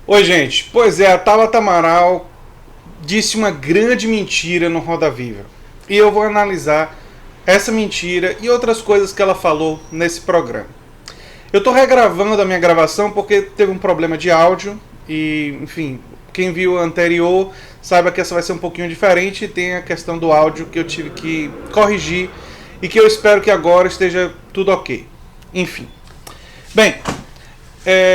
Oi, gente. Pois é, a Tabata Amaral disse uma grande mentira no Roda Viva. E eu vou analisar essa mentira e outras coisas que ela falou nesse programa. Eu estou regravando a minha gravação porque teve um problema de áudio e, enfim, quem viu o anterior saiba que essa vai ser um pouquinho diferente e tem a questão do áudio que eu tive que corrigir e que eu espero que agora esteja tudo ok. Enfim. Bem,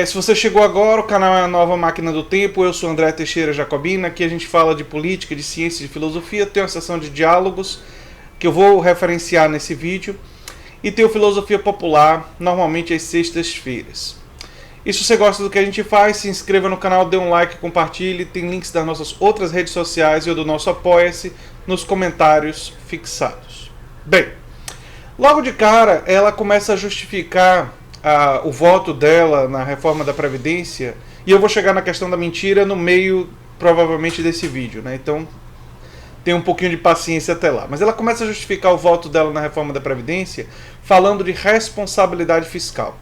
se você chegou agora, o canal é a Nova Máquina do Tempo, eu sou André Teixeira Jacobina, aqui a gente fala de política, de ciência e de filosofia, tem uma sessão de diálogos que eu vou referenciar nesse vídeo, e tem o Filosofia Popular, normalmente às sextas-feiras. E se você gosta do que a gente faz, se inscreva no canal, dê um like, compartilhe, tem links das nossas outras redes sociais e o do nosso Apoia-se nos comentários fixados. Bem, logo de cara ela começa a justificar o voto dela na reforma da Previdência, e eu vou chegar na questão da mentira no meio, provavelmente, desse vídeo, né? Então, tem um pouquinho de paciência até lá. Mas ela começa a justificar o voto dela na reforma da Previdência falando de responsabilidade fiscal.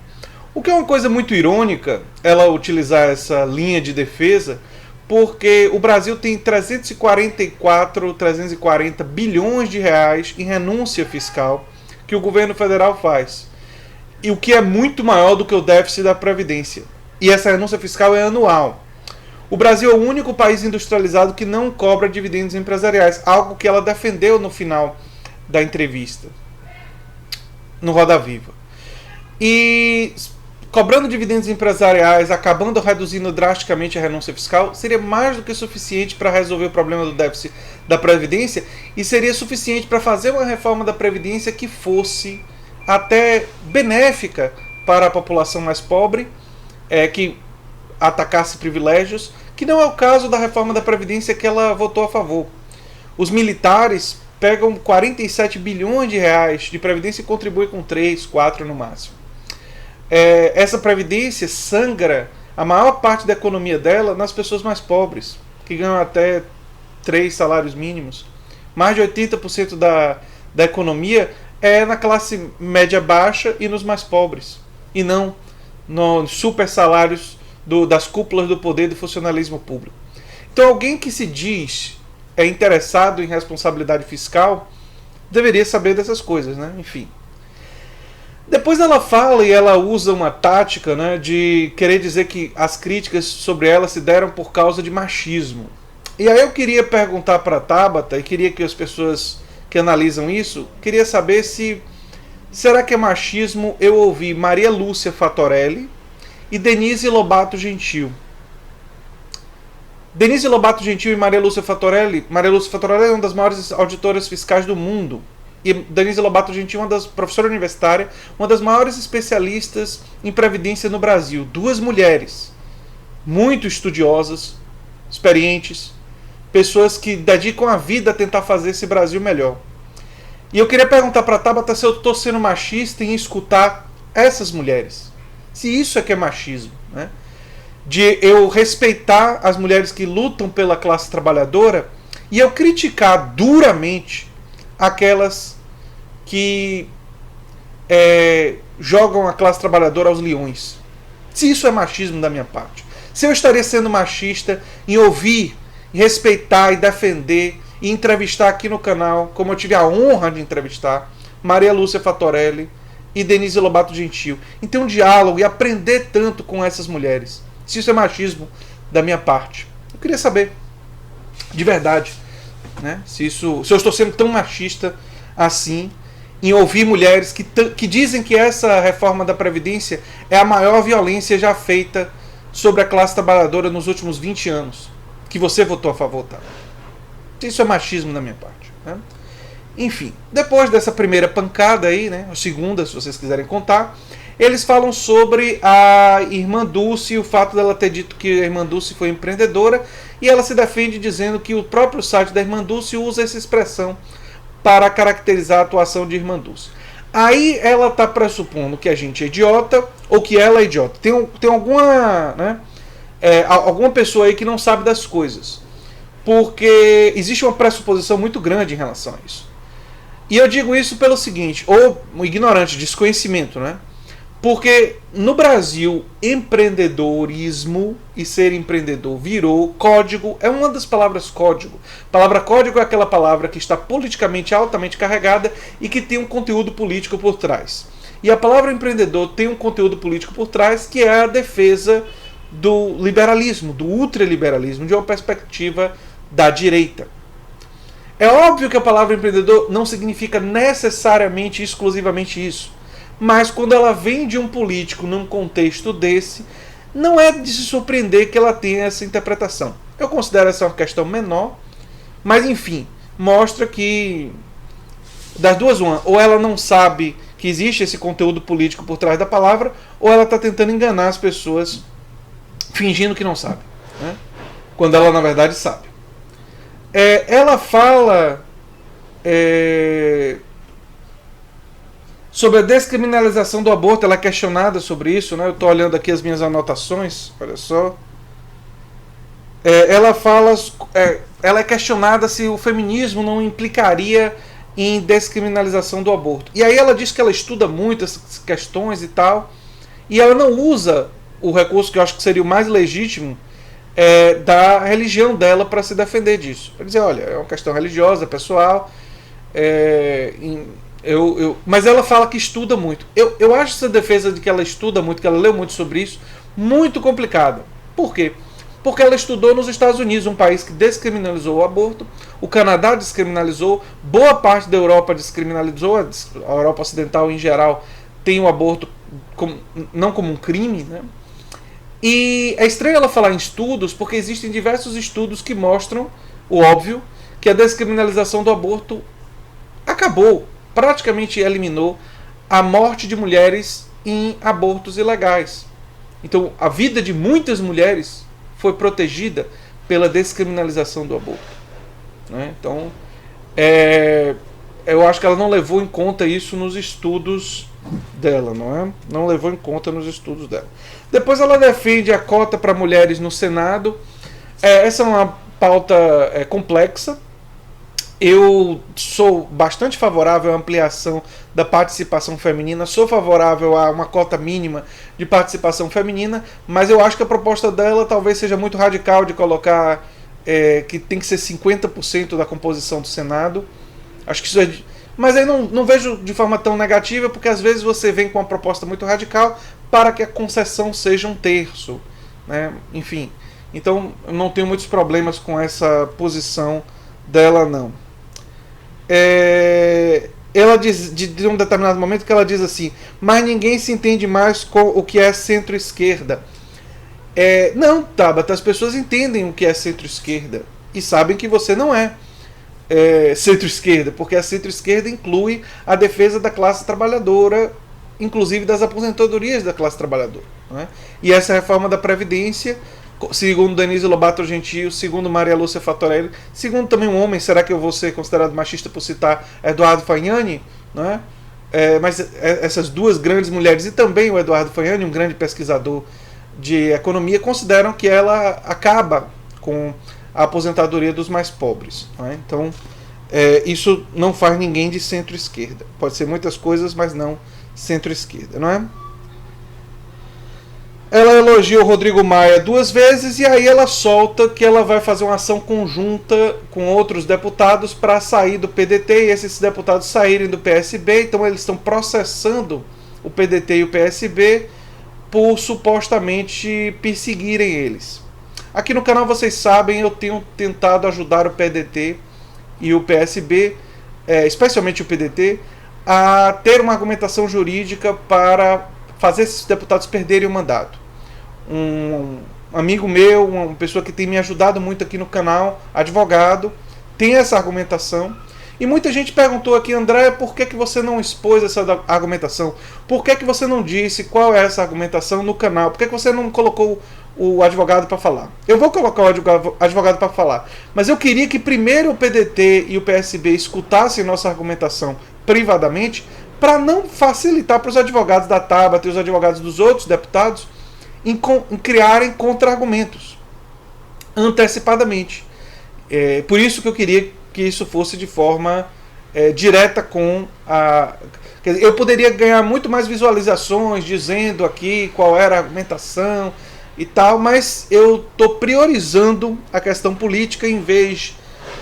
O que é uma coisa muito irônica, ela utilizar essa linha de defesa, porque o Brasil tem 340 bilhões de reais em renúncia fiscal que o governo federal faz. E o que é muito maior do que o déficit da Previdência. E essa renúncia fiscal é anual. O Brasil é o único país industrializado que não cobra dividendos empresariais, algo que ela defendeu no final da entrevista, no Roda Viva. E cobrando dividendos empresariais, acabando reduzindo drasticamente a renúncia fiscal, seria mais do que suficiente para resolver o problema do déficit da Previdência e seria suficiente para fazer uma reforma da Previdência que fosse até benéfica para a população mais pobre, que atacasse privilégios, que não é o caso da reforma da Previdência que ela votou a favor. Os militares pegam 47 bilhões de reais de Previdência e contribuem com 3, 4 no máximo. Essa Previdência sangra a maior parte da economia dela nas pessoas mais pobres, que ganham até 3 salários mínimos. Mais de 80% da economia é na classe média baixa e nos mais pobres, e não nos super salários das cúpulas do poder do funcionalismo público. Então alguém que se diz interessado em responsabilidade fiscal deveria saber dessas coisas, né? Enfim. Depois ela fala e ela usa uma tática, né, de querer dizer que as críticas sobre ela se deram por causa de machismo. E aí eu queria perguntar para a Tabata, e queria que as pessoas que analisam isso, queria saber se será que é machismo eu ouvir Maria Lúcia Fatorelli e Denise Lobato Gentil. Denise Lobato Gentil e Maria Lúcia Fatorelli é uma das maiores auditoras fiscais do mundo. E Denise Lobato Gentil é uma das professora universitária, uma das maiores especialistas em previdência no Brasil. 2 mulheres muito estudiosas, experientes, pessoas que dedicam a vida a tentar fazer esse Brasil melhor. E eu queria perguntar para a Tabata se eu estou sendo machista em escutar essas mulheres. Se isso é que é machismo, né? De eu respeitar as mulheres que lutam pela classe trabalhadora e eu criticar duramente aquelas que jogam a classe trabalhadora aos leões. Se isso é machismo da minha parte. Se eu estaria sendo machista em ouvir, respeitar e defender e entrevistar aqui no canal, como eu tive a honra de entrevistar, Maria Lúcia Fatorelli e Denise Lobato Gentil, e ter um diálogo e aprender tanto com essas mulheres. Se isso é machismo da minha parte. Eu queria saber, de verdade, né, se eu estou sendo tão machista assim, em ouvir mulheres que dizem que essa reforma da Previdência é a maior violência já feita sobre a classe trabalhadora nos últimos 20 anos, que você votou a favor, tá? Isso é machismo da minha parte, né? Enfim, depois dessa primeira pancada aí, né, a segunda, se vocês quiserem contar, eles falam sobre a irmã Dulce e o fato dela ter dito que a irmã Dulce foi empreendedora, e ela se defende dizendo que o próprio site da irmã Dulce usa essa expressão para caracterizar a atuação de irmã Dulce. Aí ela está pressupondo que a gente é idiota ou que ela é idiota. Tem alguma, né, alguma pessoa aí que não sabe das coisas, porque existe uma pressuposição muito grande em relação a isso. E eu digo isso pelo seguinte, ou um ignorante, desconhecimento, né? Porque no Brasil, empreendedorismo e ser empreendedor virou código, é uma das palavras código. A palavra código é aquela palavra que está politicamente altamente carregada e que tem um conteúdo político por trás. E a palavra empreendedor tem um conteúdo político por trás que é a defesa do liberalismo, do ultraliberalismo, de uma perspectiva da direita. É óbvio que a palavra empreendedor não significa necessariamente, exclusivamente isso. Mas quando ela vem de um político num contexto desse, não é de se surpreender que ela tenha essa interpretação. Eu considero essa uma questão menor, mas enfim, mostra que das duas uma, ou ela não sabe que existe esse conteúdo político por trás da palavra, ou ela está tentando enganar as pessoas fingindo que não sabe, né? Quando ela na verdade sabe. Ela fala sobre a descriminalização do aborto, ela é questionada sobre isso, né? Eu estou olhando aqui as minhas anotações, olha só. Ela fala, ela é questionada se o feminismo não implicaria em descriminalização do aborto. E aí ela diz que ela estuda muito essas questões e tal, e ela não usa o recurso que eu acho que seria o mais legítimo da religião dela para se defender disso. Para dizer, olha, é uma questão religiosa, pessoal, mas ela fala que estuda muito. Eu acho essa defesa de que ela estuda muito, que ela leu muito sobre isso, muito complicada. Por quê? Porque ela estudou nos Estados Unidos, um país que descriminalizou o aborto, o Canadá descriminalizou, boa parte da Europa descriminalizou, a Europa Ocidental em geral tem o aborto não como um crime, né? E é estranho ela falar em estudos, porque existem diversos estudos que mostram, o óbvio, que a descriminalização do aborto acabou, praticamente eliminou a morte de mulheres em abortos ilegais. Então, a vida de muitas mulheres foi protegida pela descriminalização do aborto, né? Então, eu acho que ela não levou em conta isso nos estudos dela, não é? Não levou em conta nos estudos dela. Depois ela defende a cota para mulheres no Senado. Essa é uma pauta complexa. Eu sou bastante favorável à ampliação da participação feminina, sou favorável a uma cota mínima de participação feminina, mas eu acho que a proposta dela talvez seja muito radical de colocar que tem que ser 50% da composição do Senado. Acho que isso é... Mas aí não vejo de forma tão negativa, porque às vezes você vem com uma proposta muito radical para que a concessão seja 1/3, né? Enfim, então eu não tenho muitos problemas com essa posição dela, não. Ela diz, de um determinado momento, que ela diz assim: mas ninguém se entende mais com o que é centro-esquerda. Não, Tabata, as pessoas entendem o que é centro-esquerda e sabem que você não é centro-esquerda, porque a centro-esquerda inclui a defesa da classe trabalhadora, inclusive das aposentadorias da classe trabalhadora, né? E essa reforma da Previdência, segundo Denise Lobato Gentil, segundo Maria Lúcia Fatorelli, segundo também um homem, será que eu vou ser considerado machista por citar Eduardo Fagnani, né? Mas essas duas grandes mulheres, e também o Eduardo Fagnani, um grande pesquisador de economia, consideram que ela acaba com a aposentadoria dos mais pobres, né? Então, isso não faz ninguém de centro-esquerda. Pode ser muitas coisas, mas não centro-esquerda, não é? Ela elogia o Rodrigo Maia 2 vezes e aí ela solta que ela vai fazer uma ação conjunta com outros deputados para sair do PDT e esses deputados saírem do PSB. Então eles estão processando o PDT e o PSB por supostamente perseguirem eles. Aqui no canal, vocês sabem, eu tenho tentado ajudar o PDT e o PSB, especialmente o PDT, a ter uma argumentação jurídica para fazer esses deputados perderem o mandato. Um amigo meu, uma pessoa que tem me ajudado muito aqui no canal, advogado, tem essa argumentação. E muita gente perguntou aqui: André, por que você não expôs essa argumentação? Por que você não disse qual é essa argumentação no canal? Por que você não colocou o advogado para falar? Eu vou colocar o advogado para falar, mas eu queria que primeiro o PDT e o PSB escutassem nossa argumentação privadamente, para não facilitar para os advogados da Tabata e os advogados dos outros deputados em criarem contra-argumentos antecipadamente. Por isso que eu queria que isso fosse de forma direta com a... Quer dizer, eu poderia ganhar muito mais visualizações dizendo aqui qual era a argumentação e tal, mas eu estou priorizando a questão política em vez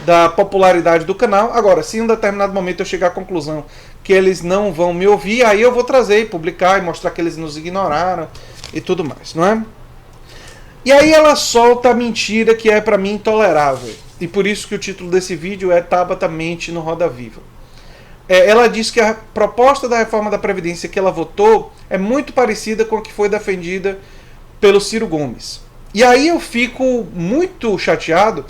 da popularidade do canal. Agora, se em um determinado momento eu chegar à conclusão que eles não vão me ouvir, aí eu vou trazer e publicar e mostrar que eles nos ignoraram e tudo mais, não é? E aí ela solta a mentira que é para mim intolerável. E por isso que o título desse vídeo é Tabata mente no Roda Viva. Ela diz que a proposta da reforma da Previdência que ela votou é muito parecida com a que foi defendida pelo Ciro Gomes. E aí eu fico muito chateado,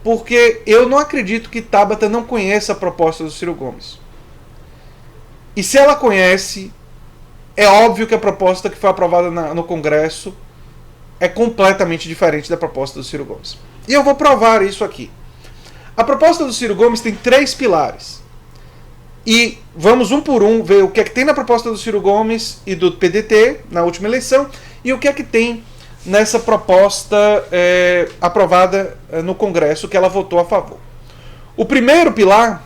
porque eu não acredito que Tabata não conheça a proposta do Ciro Gomes. E se ela conhece, é óbvio que a proposta que foi aprovada no Congresso é completamente diferente da proposta do Ciro Gomes. E eu vou provar isso aqui. A proposta do Ciro Gomes tem 3 pilares. E vamos um por um ver o que é que tem na proposta do Ciro Gomes e do PDT na última eleição e o que é que tem nessa proposta aprovada no Congresso que ela votou a favor. O primeiro pilar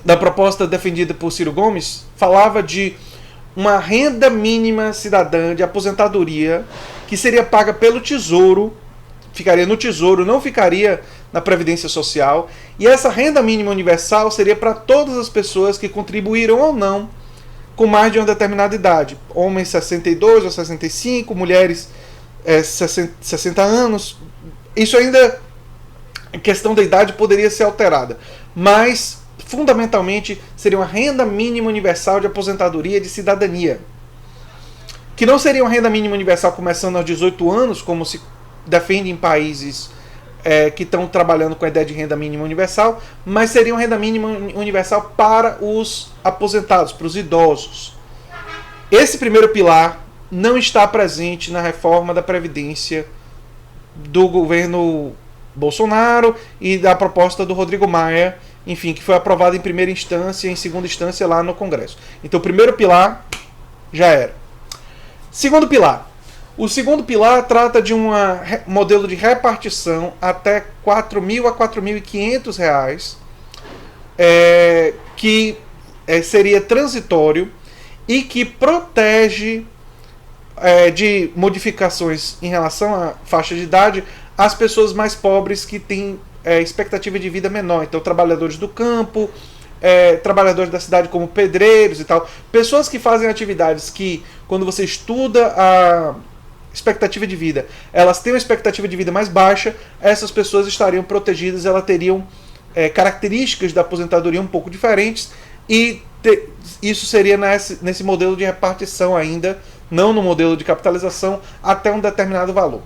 da proposta defendida por Ciro Gomes falava de uma renda mínima cidadã de aposentadoria que seria paga pelo Tesouro, ficaria no Tesouro, não ficaria na Previdência Social, e essa renda mínima universal seria para todas as pessoas que contribuíram ou não com mais de uma determinada idade. Homens 62 ou 65, mulheres 60 anos. Isso ainda, a questão da idade poderia ser alterada, mas fundamentalmente seria uma renda mínima universal de aposentadoria de cidadania. Que não seria uma renda mínima universal começando aos 18 anos, como se defende em países que estão trabalhando com a ideia de renda mínima universal, mas seria uma renda mínima universal para os aposentados, para os idosos. Esse primeiro pilar não está presente na reforma da Previdência do governo Bolsonaro e da proposta do Rodrigo Maia, enfim, que foi aprovada em primeira instância e em segunda instância lá no Congresso. Então o primeiro pilar já era. Segundo pilar. O segundo pilar trata de um modelo de repartição até R$ 4.000 a R$ 4.500, que seria transitório e que protege de modificações em relação à faixa de idade as pessoas mais pobres que têm expectativa de vida menor. Então, trabalhadores do campo, trabalhadores da cidade como pedreiros e tal. Pessoas que fazem atividades que, quando você estuda a expectativa de vida, elas têm uma expectativa de vida mais baixa, essas pessoas estariam protegidas, elas teriam características da aposentadoria um pouco diferentes e isso seria nesse modelo de repartição ainda, não no modelo de capitalização, até um determinado valor.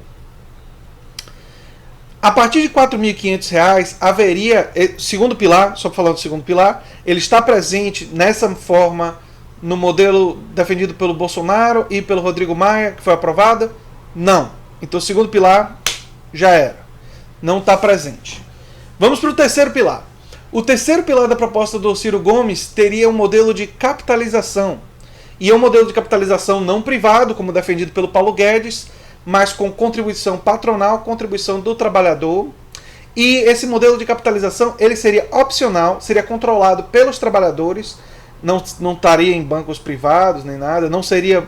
A partir de R$ 4.500 haveria, segundo pilar, só falando do segundo pilar, ele está presente nessa forma no modelo defendido pelo Bolsonaro e pelo Rodrigo Maia, que foi aprovada? Não. Então o segundo pilar já era. Não está presente. Vamos para o terceiro pilar. O terceiro pilar da proposta do Ciro Gomes teria um modelo de capitalização. E é um modelo de capitalização não privado, como defendido pelo Paulo Guedes, mas com contribuição patronal, contribuição do trabalhador. E esse modelo de capitalização ele seria opcional, seria controlado pelos trabalhadores, não estaria em bancos privados nem nada, não seria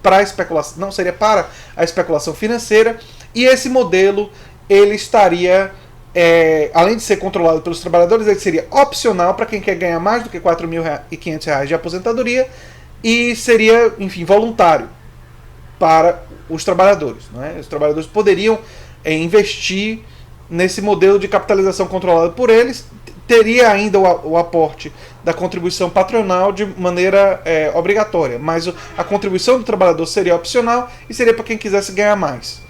para a especulação financeira. E esse modelo ele estaria, além de ser controlado pelos trabalhadores, ele seria opcional para quem quer ganhar mais do que R$ 4.500 de aposentadoria e seria, enfim, voluntário para os trabalhadores. Né? Os trabalhadores poderiam investir nesse modelo de capitalização controlado por eles, teria ainda o aporte da contribuição patronal de maneira obrigatória, mas a contribuição do trabalhador seria opcional e seria para quem quisesse ganhar mais.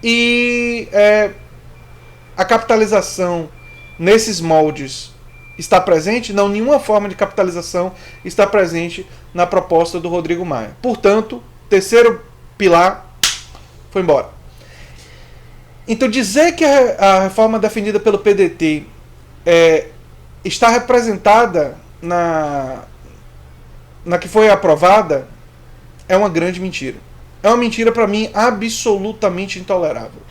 E a capitalização nesses moldes está presente? Não, nenhuma forma de capitalização está presente na proposta do Rodrigo Maia. Portanto, terceiro pilar foi embora. Então dizer que a reforma defendida pelo PDT está representada na que foi aprovada é uma grande mentira. É uma mentira, para mim, absolutamente intolerável.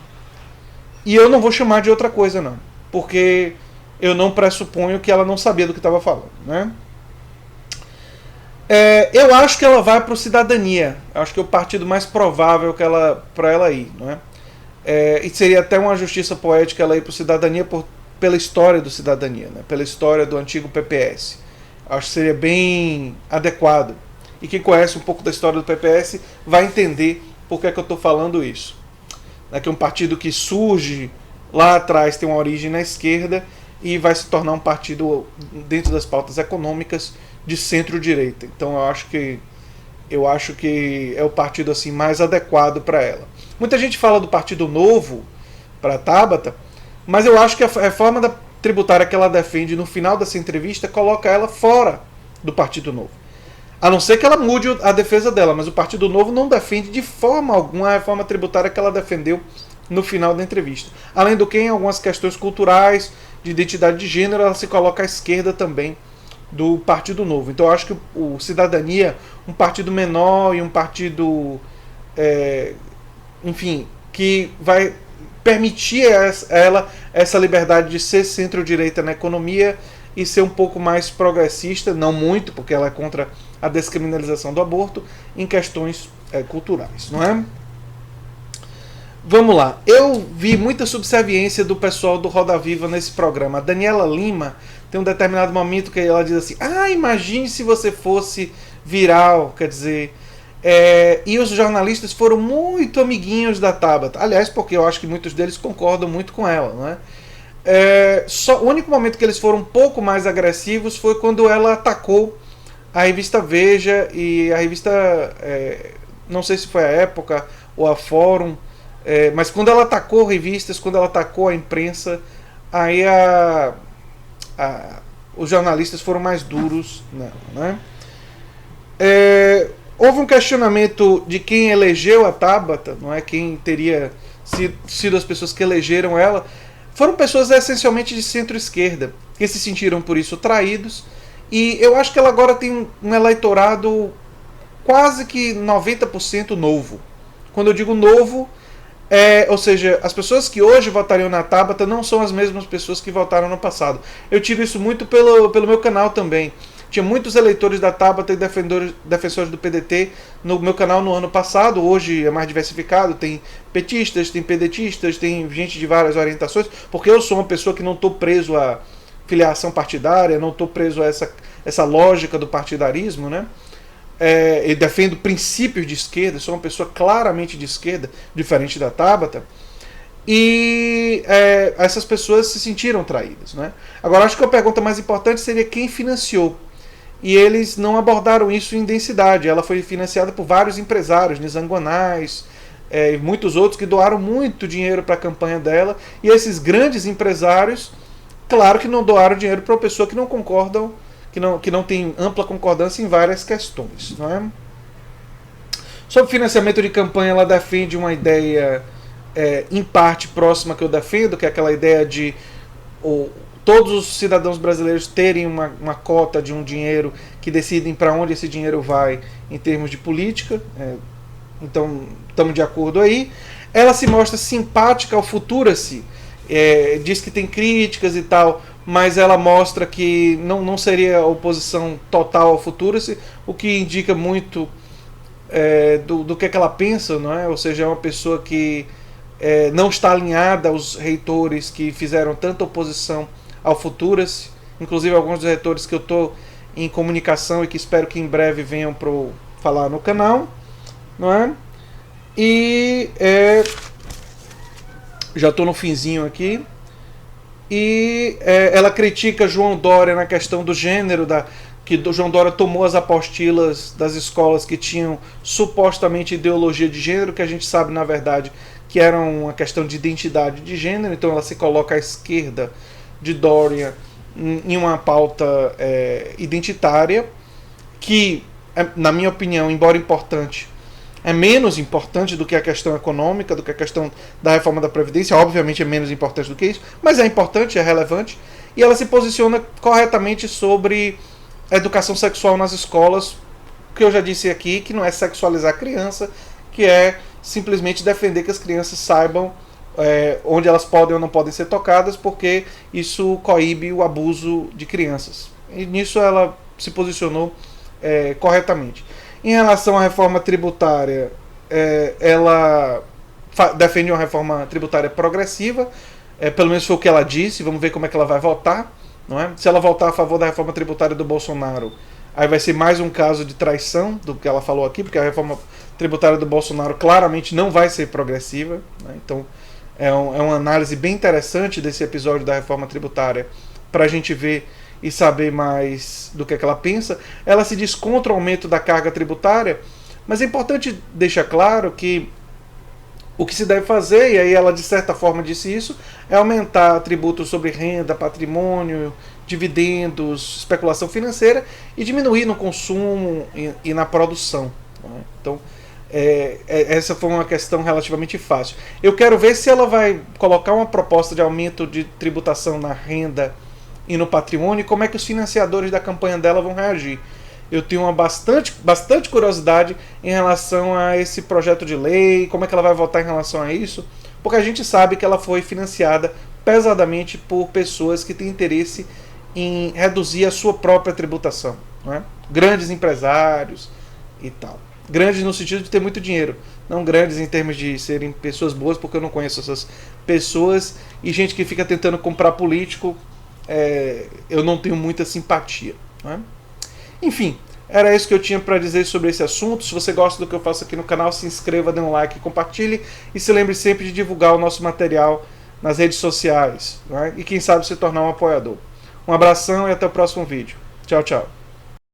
E eu não vou chamar de outra coisa, não. Porque eu não pressuponho que ela não sabia do que estava falando, né? Eu acho que ela vai para o Cidadania. Acho que é o partido mais provável para ela ir, não é? E seria até uma justiça poética ela ir para o Cidadania pela história do Cidadania, né? Pela história do antigo PPS. Acho que seria bem adequado. E quem conhece um pouco da história do PPS vai entender por que é que eu estou falando isso. Que é um partido que surge lá atrás, tem uma origem na esquerda e vai se tornar um partido dentro das pautas econômicas de centro-direita. Então eu acho que é o partido assim mais adequado para ela. Muita gente fala do Partido Novo para a Tabata, mas eu acho que a reforma tributária que ela defende no final dessa entrevista coloca ela fora do Partido Novo. A não ser que ela mude a defesa dela, mas o Partido Novo não defende de forma alguma a reforma tributária que ela defendeu no final da entrevista. Além do que, em algumas questões culturais, de identidade de gênero, ela se coloca à esquerda também do Partido Novo. Então eu acho que o Cidadania, um partido menor e um partido, enfim, que vai permitir a ela essa liberdade de ser centro-direita na economia e ser um pouco mais progressista, não muito, porque ela é contra a descriminalização do aborto, em questões culturais, não é? Vamos lá. Eu vi muita subserviência do pessoal do Roda Viva nesse programa. A Daniela Lima tem um determinado momento que ela diz assim: imagine se você fosse viral, quer dizer... e os jornalistas foram muito amiguinhos da Tabata. Aliás, porque eu acho que muitos deles concordam muito com ela, não é? O único momento que eles foram um pouco mais agressivos foi quando ela atacou a revista Veja e a revista, não sei se foi a Época ou a Fórum, mas quando ela atacou revistas, quando ela atacou a imprensa, aí os jornalistas foram mais duros nela, né? Houve um questionamento de quem elegeu a Tabata, não é? Quem teria sido as pessoas que elegeram ela. Foram pessoas essencialmente de centro-esquerda, que se sentiram por isso traídos. E eu acho que ela agora tem um eleitorado quase que 90% novo. Quando eu digo novo, ou seja, as pessoas que hoje votariam na Tabata não são as mesmas pessoas que votaram no passado. Eu tiro isso muito pelo meu canal também. Tinha muitos eleitores da Tabata e defensores do PDT no meu canal no ano passado. Hoje é mais diversificado, tem petistas, tem pedetistas, tem gente de várias orientações, porque eu sou uma pessoa que não estou preso a filiação partidária, não estou preso a essa lógica do partidarismo, né? Eu defendo princípios de esquerda, sou uma pessoa claramente de esquerda, diferente da Tabata, e essas pessoas se sentiram traídas, né? Agora, acho que a pergunta mais importante seria quem financiou, e eles não abordaram isso em densidade. Ela foi financiada por vários empresários, Nizanguanais, e muitos outros que doaram muito dinheiro para a campanha dela, e esses grandes empresários, claro que não doaram dinheiro para uma pessoa que não concordam, que não tem ampla concordância em várias questões, não é? Sobre financiamento de campanha, ela defende uma ideia em parte próxima que eu defendo, que é aquela ideia de todos os cidadãos brasileiros terem uma cota de um dinheiro que decidem para onde esse dinheiro vai em termos de política. Então, estamos de acordo aí. Ela se mostra simpática ao Futuracy, diz que tem críticas e tal, mas ela mostra que não seria oposição total ao Futuracy, o que indica muito do que ela pensa, não é? Ou seja, é uma pessoa que não está alinhada aos reitores que fizeram tanta oposição ao Futuracy, inclusive alguns dos reitores que eu estou em comunicação e que espero que em breve venham para falar no canal, não é? E já estou no finzinho aqui. E ela critica João Dória na questão do gênero, que João Dória tomou as apostilas das escolas que tinham supostamente ideologia de gênero, que a gente sabe na verdade que era uma questão de identidade de gênero. Então ela se coloca à esquerda de Dória em uma pauta identitária, que, na minha opinião, embora importante, é menos importante do que a questão econômica, do que a questão da reforma da Previdência. Obviamente é menos importante do que isso, mas é importante, é relevante. E ela se posiciona corretamente sobre a educação sexual nas escolas, que eu já disse aqui, que não é sexualizar a criança, que é simplesmente defender que as crianças saibam onde elas podem ou não podem ser tocadas, porque isso coíbe o abuso de crianças. E nisso ela se posicionou corretamente. Em relação à reforma tributária, ela defende uma reforma tributária progressiva, pelo menos foi o que ela disse. Vamos ver como é que ela vai votar, não é? Se ela votar a favor da reforma tributária do Bolsonaro, aí vai ser mais um caso de traição do que ela falou aqui, porque a reforma tributária do Bolsonaro claramente não vai ser progressiva, né? Então é uma análise bem interessante desse episódio da reforma tributária para a gente ver e saber mais do que ela pensa. Ela se diz contra o aumento da carga tributária, mas é importante deixar claro que o que se deve fazer, e aí ela de certa forma disse isso, é aumentar tributos sobre renda, patrimônio, dividendos, especulação financeira e diminuir no consumo e na produção, né? Então, essa foi uma questão relativamente fácil. Eu quero ver se ela vai colocar uma proposta de aumento de tributação na renda e no patrimônio e como é que os financiadores da campanha dela vão reagir. Eu tenho uma bastante curiosidade em relação a esse projeto de lei, como é que ela vai votar em relação a isso, porque a gente sabe que ela foi financiada pesadamente por pessoas que têm interesse em reduzir a sua própria tributação, não é? Grandes empresários e tal. Grandes no sentido de ter muito dinheiro, não grandes em termos de serem pessoas boas, porque eu não conheço essas pessoas, e gente que fica tentando comprar político, eu não tenho muita simpatia, não é? Enfim, era isso que eu tinha para dizer sobre esse assunto. Se você gosta do que eu faço aqui no canal, se inscreva, dê um like, compartilhe e se lembre sempre de divulgar o nosso material nas redes sociais, né? E quem sabe se tornar um apoiador. Um abração e até o próximo vídeo. Tchau, tchau.